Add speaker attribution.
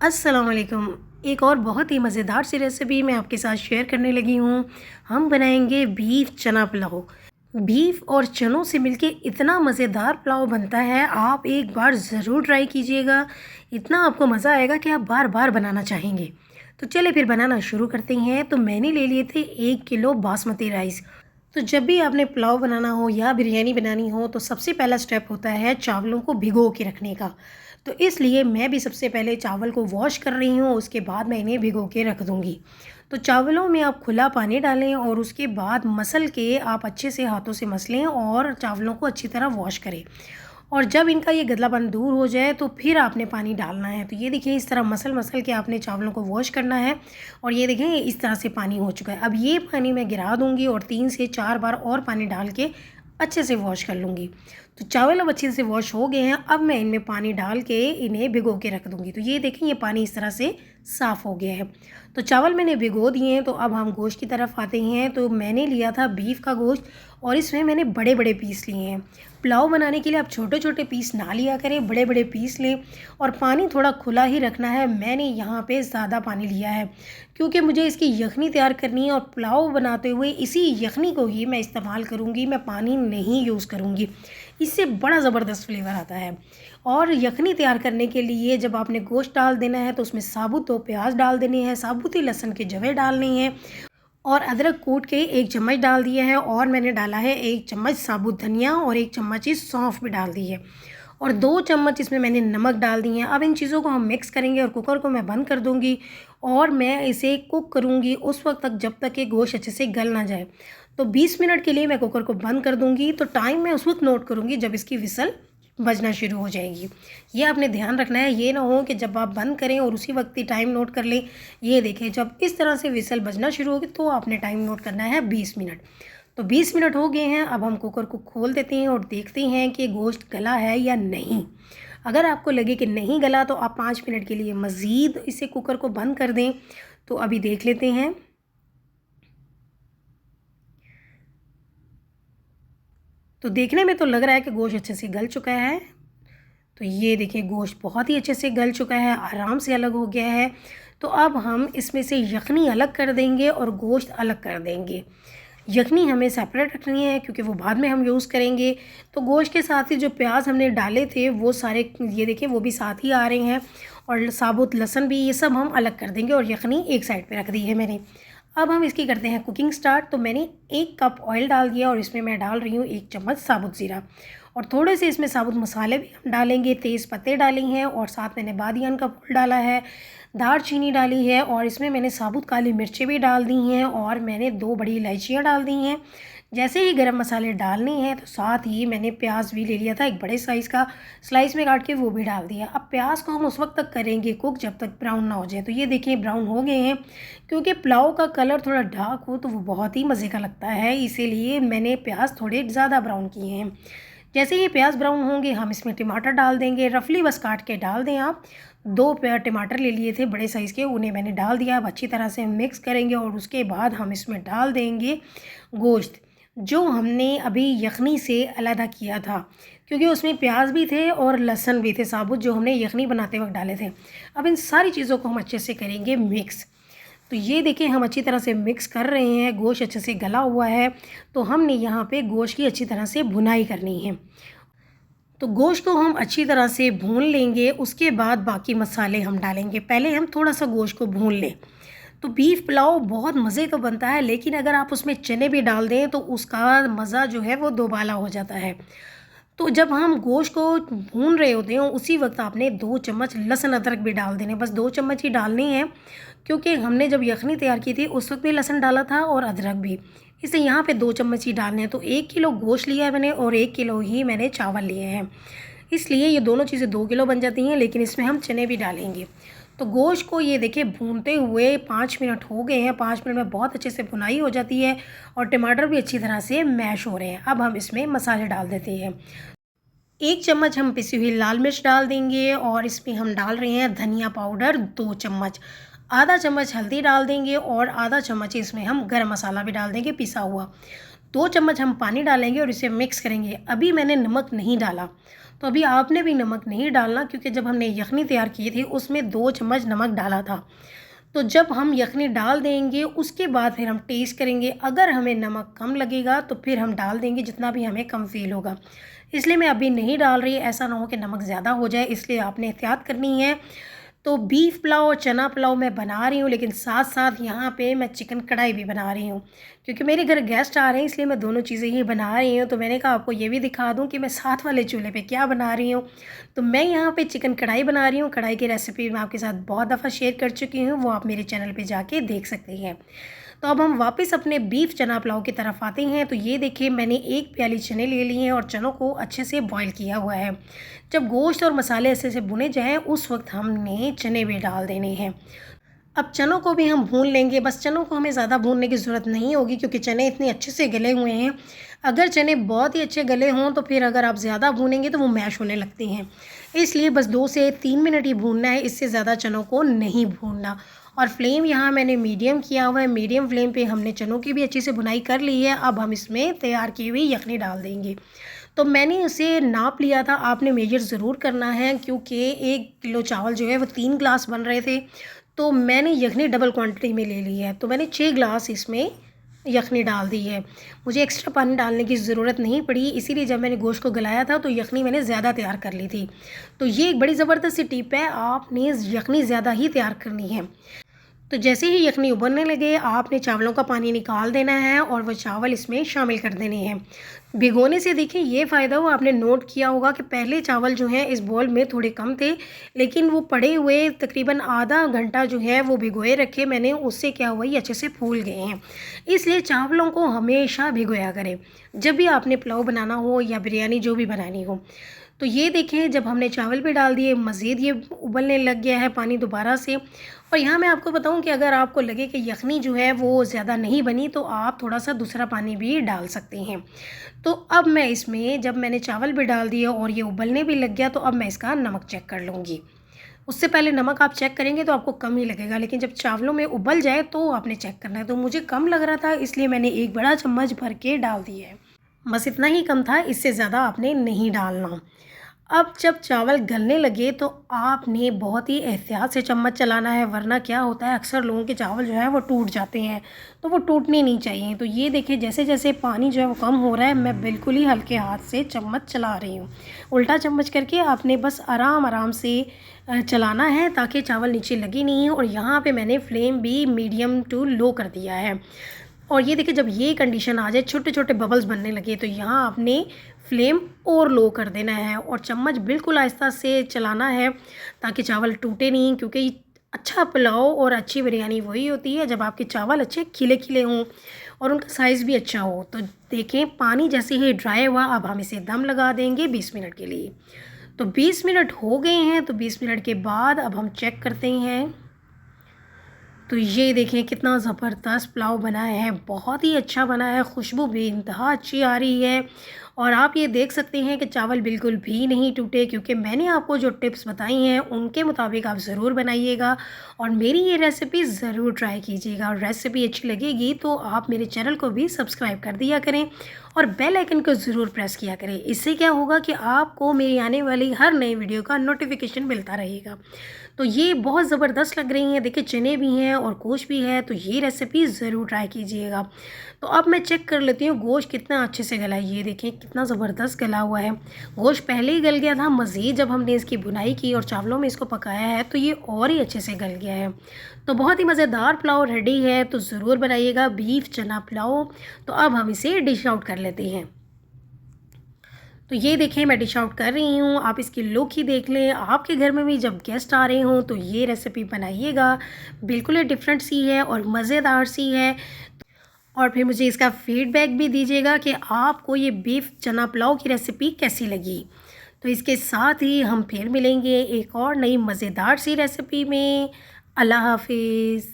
Speaker 1: अस्सलाम वालेकुम। एक और बहुत ही मज़ेदार सी रेसिपी मैं आपके साथ शेयर करने लगी हूँ। हम बनाएंगे बीफ चना पुलाव। बीफ और चनों से मिलके इतना मज़ेदार पुलाव बनता है, आप एक बार ज़रूर ट्राई कीजिएगा। इतना आपको मज़ा आएगा कि आप बार बार बनाना चाहेंगे। तो चलिए फिर बनाना शुरू करते हैं। तो मैंने ले लिए थे 1 किलो बासमती राइस। तो जब भी आपने पुलाव बनाना हो या बिरयानी बनानी हो तो सबसे पहला स्टेप होता है चावलों को भिगो के रखने का। तो इसलिए मैं भी सबसे पहले चावल को वॉश कर रही हूँ, उसके बाद मैं इन्हें भिगो के रख दूँगी। तो चावलों में आप खुला पानी डालें और उसके बाद मसल के आप अच्छे से हाथों से मसलें और चावलों को अच्छी तरह वॉश करें। और जब इनका ये गंदलापन दूर हो जाए तो फिर आपने पानी डालना है। तो ये देखिए इस तरह मसल के आपने चावलों को वॉश करना है। और ये देखें इस तरह से पानी हो चुका है। अब ये पानी मैं गिरा दूँगी और 3 से 4 बार और पानी डाल के अच्छे से वॉश कर लूँगी। तो चावल अब अच्छे से वॉश हो गए हैं। अब मैं इनमें पानी डाल के इन्हें भिगो के रख दूँगी। तो ये देखें ये पानी इस तरह से साफ़ हो गया है। तो चावल मैंने भिगो दिए हैं। तो अब हम गोश्त की तरफ आते हैं। तो मैंने लिया था बीफ का गोश्त और इसमें मैंने बड़े बड़े पीस लिए हैं। पुलाव बनाने के लिए आप छोटे छोटे पीस ना लिया करें, बड़े बड़े पीस लें। और पानी थोड़ा खुला ही रखना है। मैंने यहाँ पे ज़्यादा पानी लिया है क्योंकि मुझे इसकी यखनी तैयार करनी है और पुलाव बनाते हुए इसी यखनी को ही मैं इस्तेमाल करूँगी। मैं पानी नहीं यूज़ करूँगी, इससे बड़ा ज़बरदस्त फ्लेवर आता है। और यखनी तैयार करने के लिए जब आपने गोश्त डाल देना है तो उसमें साबुत 2 प्याज डाल देने हैं, साबुती लहसुन के जवे डालने हैं और अदरक कूट के 1 चम्मच डाल दिया है। और मैंने डाला है 1 चम्मच साबुत धनिया और 1 चम्मच ही सौंफ भी डाल दी है। और 2 चम्मच इसमें मैंने नमक डाल दी है। अब इन चीज़ों को हम मिक्स करेंगे और कुकर को मैं बंद कर दूँगी और मैं इसे कुक करूँगी उस वक्त तक जब तक कि गोश्त अच्छे से गल ना जाए। तो 20 मिनट के लिए मैं कुकर को बंद कर दूँगी। तो टाइम मैं उस वक्त नोट करूँगी जब इसकी विसल बजना शुरू हो जाएगी। ये आपने ध्यान रखना है, ये ना हो कि जब आप बंद करें और उसी वक्त ही टाइम नोट कर लें। ये देखें जब इस तरह से विसल बजना शुरू होगी तो आपने टाइम नोट करना है 20 मिनट। तो 20 मिनट हो गए हैं। अब हम कुकर को खोल देते हैं और देखते हैं कि गोश्त गला है या नहीं। अगर आपको लगे कि नहीं गला तो आप 5 मिनट के लिए मज़ीद इसे कुकर को बंद कर दें। तो अभी देख लेते हैं। तो देखने में तो लग रहा है कि गोश्त अच्छे से गल चुका है। तो ये देखिए गोश्त बहुत ही अच्छे से गल चुका है, आराम से अलग हो गया है। तो अब हम इसमें से यखनी अलग कर देंगे और गोश्त अलग कर देंगे। यखनी हमें सेपरेट रखनी है क्योंकि वो बाद में हम यूज़ करेंगे। तो गोश्त के साथ ही जो प्याज हमने डाले थे वो सारे ये देखिए वो भी साथ ही आ रहे हैं और साबुत लहसुन भी, ये सब हम अलग कर देंगे और यखनी एक साइड पे रख दी है मैंने। अब हम इसकी करते हैं कुकिंग स्टार्ट। तो मैंने 1 कप ऑयल डाल दिया और इसमें मैं डाल रही हूँ 1 चम्मच साबुत ज़ीरा और थोड़े से इसमें साबुत मसाले भी हम डालेंगे। तेज़ पत्ते डाले हैं और साथ मैंने बादियान का फूल डाला है, दालचीनी डाली है और इसमें मैंने साबुत काली मिर्चें भी डाल दी हैं और मैंने 2 बड़ी इलायचियाँ डाल दी हैं। जैसे ही गरम मसाले डालने हैं तो साथ ही मैंने प्याज भी ले लिया था एक बड़े साइज़ का, स्लाइस में काट के वो भी डाल दिया। अब प्याज को हम उस वक्त तक करेंगे कुक जब तक ब्राउन ना हो जाए। तो ये देखिए ब्राउन हो गए हैं। क्योंकि पुलाव का कलर थोड़ा डार्क हो तो वो बहुत ही मज़े का लगता है, इसीलिए मैंने प्याज थोड़े ज़्यादा ब्राउन किए हैं। जैसे ये प्याज ब्राउन होंगे हम इसमें टमाटर डाल देंगे। रफली बस काट के डाल दें आप। 2 टमाटर ले लिए थे बड़े साइज़ के, उन्हें मैंने डाल दिया। अब अच्छी तरह से मिक्स करेंगे और उसके बाद हम इसमें डाल देंगे गोश्त जो हमने अभी यखनी से अलहदा किया था, क्योंकि उसमें प्याज भी थे और लहसुन भी थे साबुत जो हमने यखनी बनाते वक्त डाले थे। अब इन सारी चीज़ों को हम अच्छे से करेंगे मिक्स। तो ये देखिए हम अच्छी तरह से मिक्स कर रहे हैं, गोश्त अच्छे से गला हुआ है। तो हमने यहाँ पे गोश्त की अच्छी तरह से भुनाई करनी है। तो गोश्त को हम अच्छी तरह से भून लेंगे, उसके बाद बाकी मसाले हम डालेंगे। पहले हम थोड़ा सा गोश्त को भून लें। तो बीफ पुलाव बहुत मज़े का बनता है, लेकिन अगर आप उसमें चने भी डाल दें तो उसका मज़ा जो है वो दोबाला हो जाता है। तो जब हम गोश्त को भून रहे होते हैं उसी वक्त आपने 2 चम्मच लहसुन अदरक भी डाल देने, बस 2 चम्मच ही डालने हैं क्योंकि हमने जब यखनी तैयार की थी उस वक्त भी लहसुन डाला था और अदरक भी, इसलिए यहाँ पे 2 चम्मच ही डालने हैं। तो 1 किलो गोश्त लिया है मैंने और 1 किलो ही मैंने चावल लिए हैं, इसलिए ये दोनों चीज़ें 2 किलो बन जाती हैं, लेकिन इसमें हम चने भी डालेंगे। तो गोश्त को ये देखिए भूनते हुए 5 मिनट हो गए हैं। 5 मिनट में बहुत अच्छे से भुनाई हो जाती है और टमाटर भी अच्छी तरह से मैश हो रहे हैं। अब हम इसमें मसाले डाल देते हैं। 1 चम्मच हम पिसी हुई लाल मिर्च डाल देंगे और इसमें हम डाल रहे हैं धनिया पाउडर 2 चम्मच, आधा चम्मच हल्दी डाल देंगे और आधा चम्मच इसमें हम गरम मसाला भी डाल देंगे पिसा हुआ। 2 चम्मच हम पानी डालेंगे और इसे मिक्स करेंगे। अभी मैंने नमक नहीं डाला, तो अभी आपने भी नमक नहीं डालना, क्योंकि जब हमने यखनी तैयार की थी उसमें 2 चम्मच नमक डाला था। तो जब हम यखनी डाल देंगे उसके बाद फिर हम टेस्ट करेंगे, अगर हमें नमक कम लगेगा तो फिर हम डाल देंगे जितना भी हमें कम फ़ील होगा। इसलिए मैं अभी नहीं डाल रही, ऐसा ना हो कि नमक ज़्यादा हो जाए, इसलिए आपने एहतियात करनी है। तो बीफ पुलाव और चना पुलाव मैं बना रही हूँ, लेकिन साथ-साथ यहाँ पे मैं चिकन कढ़ाई भी बना रही हूँ, क्योंकि मेरे घर गेस्ट आ रहे हैं, इसलिए मैं दोनों चीज़ें ही बना रही हूँ। तो मैंने कहा आपको ये भी दिखा दूँ कि मैं साथ वाले चूल्हे पे क्या बना रही हूँ। तो मैं यहाँ पे चिकन कढ़ाई बना रही हूँ। कढ़ाई की रेसिपी मैं आपके साथ बहुत दफ़ा शेयर कर चुकी हूँ, वो आप मेरे चैनल पे जाके देख सकते हैं। तो अब हम वापस अपने बीफ चना पुलाव की तरफ आते हैं। तो ये देखिए मैंने 1 प्याली चने ले लिए हैं और चनों को अच्छे से बॉईल किया हुआ है। जब गोश्त और मसाले अच्छे से भुने जाएँ उस वक्त हमने चने भी डाल देने हैं। अब चनों को भी हम भून लेंगे, बस चनों को हमें ज़्यादा भूनने की ज़रूरत नहीं होगी, क्योंकि चने इतने अच्छे से गले हुए हैं। अगर चने बहुत ही अच्छे गले हों तो फिर अगर आप ज़्यादा भूनेंगे तो वो मैश होने लगते हैं। इसलिए बस 2 से 3 मिनट ही भूनना है, इससे ज़्यादा चनों को नहीं भूनना। और फ्लेम यहाँ मैंने मीडियम किया हुआ है। मीडियम फ्लेम पे हमने चनों की भी अच्छे से भुनाई कर ली है। अब हम इसमें तैयार की हुई यखनी डाल देंगे। तो मैंने इसे नाप लिया था, आपने मेजर ज़रूर करना है, क्योंकि 1 किलो चावल जो है वो 3 ग्लास बन रहे थे। तो मैंने यखनी डबल क्वांटिटी में ले ली है, तो मैंने 6 ग्लास इसमें यखनी डाल दी है। मुझे एक्स्ट्रा पानी डालने की ज़रूरत नहीं पड़ी, इसीलिए जब मैंने गोश्त को गलाया था तो यखनी मैंने ज़्यादा तैयार कर ली थी। तो ये एक बड़ी ज़बरदस्त सी टिप है, आपने यखनी ज़्यादा ही तैयार करनी है। तो जैसे ही यखनी उबलने लगे आपने चावलों का पानी निकाल देना है और वो चावल इसमें शामिल कर देने हैं। भिगोने से देखिए ये फ़ायदा हुआ, आपने नोट किया होगा कि पहले चावल जो हैं इस बॉल में थोड़े कम थे, लेकिन वो पड़े हुए तकरीबन आधा घंटा जो है वो भिगोए रखे मैंने, उससे क्या हुआ ये अच्छे से फूल गए हैं। इसलिए चावलों को हमेशा भिगोया करें जब भी आपने पुलाव बनाना हो या बिरयानी जो भी बनानी हो। तो ये देखें जब हमने चावल भी डाल दिए मज़ीद ये उबलने लग गया है पानी दोबारा से। और यहाँ मैं आपको बताऊँ कि अगर आपको लगे कि यखनी जो है वो ज़्यादा नहीं बनी तो आप थोड़ा सा दूसरा पानी भी डाल सकते हैं। तो अब मैं इसमें जब मैंने चावल भी डाल दिए और ये उबलने भी लग गया तो अब मैं इसका नमक चेक कर लूँगी। उससे पहले नमक आप चेक करेंगे तो आपको कम ही लगेगा, लेकिन जब चावलों में उबल जाए तो आपने चेक करना है। तो मुझे कम लग रहा था इसलिए मैंने 1 बड़ा चम्मच भर के डाल दिया है। बस इतना ही कम था, इससे ज़्यादा आपने नहीं डालना। अब जब चावल गलने लगे तो आपने बहुत ही एहतियात से चम्मच चलाना है, वरना क्या होता है अक्सर लोगों के चावल जो है वो टूट जाते हैं, तो वो टूटने नहीं चाहिए। तो ये देखिए जैसे जैसे पानी जो है वो कम हो रहा है मैं बिल्कुल ही हल्के हाथ से चम्मच चला रही हूँ। उल्टा चम्मच करके आपने बस आराम आराम से चलाना है ताकि चावल नीचे लगे नहीं। और यहाँ पे मैंने फ्लेम भी मीडियम टू लो कर दिया है। और ये देखिए जब ये कंडीशन आ जाए छोटे छोटे बबल्स बनने लगे तो यहाँ आपने फ्लेम और लो कर देना है और चम्मच बिल्कुल आहिस्ता से चलाना है ताकि चावल टूटे नहीं, क्योंकि अच्छा पुलाव और अच्छी बिरयानी वही होती है जब आपके चावल अच्छे खिले खिले हों और उनका साइज़ भी अच्छा हो। तो देखें पानी जैसे ही ड्राई हुआ अब हम इसे दम लगा देंगे 20 मिनट के लिए। तो 20 मिनट हो गए हैं, तो 20 मिनट के बाद अब हम चेक करते हैं। तो ये देखिए कितना ज़बरदस्त पुलाव बना है, बहुत ही अच्छा बना है, खुशबू भी इंतहा अच्छी आ रही है। और आप ये देख सकते हैं कि चावल बिल्कुल भी नहीं टूटे, क्योंकि मैंने आपको जो टिप्स बताई हैं उनके मुताबिक आप ज़रूर बनाइएगा और मेरी ये रेसिपी ज़रूर ट्राई कीजिएगा। और रेसिपी अच्छी लगेगी तो आप मेरे चैनल को भी सब्सक्राइब कर दिया करें और बेल आइकन को ज़रूर प्रेस किया करें। इससे क्या होगा कि आपको मेरी आने वाली हर नई वीडियो का नोटिफिकेशन मिलता रहेगा। तो ये बहुत ज़बरदस्त लग रही हैं, देखिए चने भी हैं और गोश्त भी है, तो ये रेसिपी ज़रूर ट्राई कीजिएगा। तो अब मैं चेक कर लेती हूँ गोश्त कितना अच्छे से गला है। ये देखें कितना ज़बरदस्त गला हुआ है, गोश्त पहले ही गल गया था, मज़ीद जब हमने इसकी भुनाई की और चावलों में इसको पकाया है तो ये और ही अच्छे से गल गया है। तो बहुत ही मज़ेदार पुलाव रेडी है, तो ज़रूर बनाइएगा बीफ चना पुलाव। तो अब हम इसे डिश आउट कर लेते हैं। तो ये देखें मैं डिश आउट कर रही हूँ, आप इसकी लुक ही देख लें। आपके घर में भी जब गेस्ट आ रहे हों तो ये रेसिपी बनाइएगा, बिल्कुल ही डिफरेंट सी है और मज़ेदार सी है। और फिर मुझे इसका फीडबैक भी दीजिएगा कि आपको ये बीफ चना पुलाव की रेसिपी कैसी लगी। तो इसके साथ ही हम फिर मिलेंगे एक और नई मज़ेदार सी रेसिपी में। अल्लाह हाफिज़।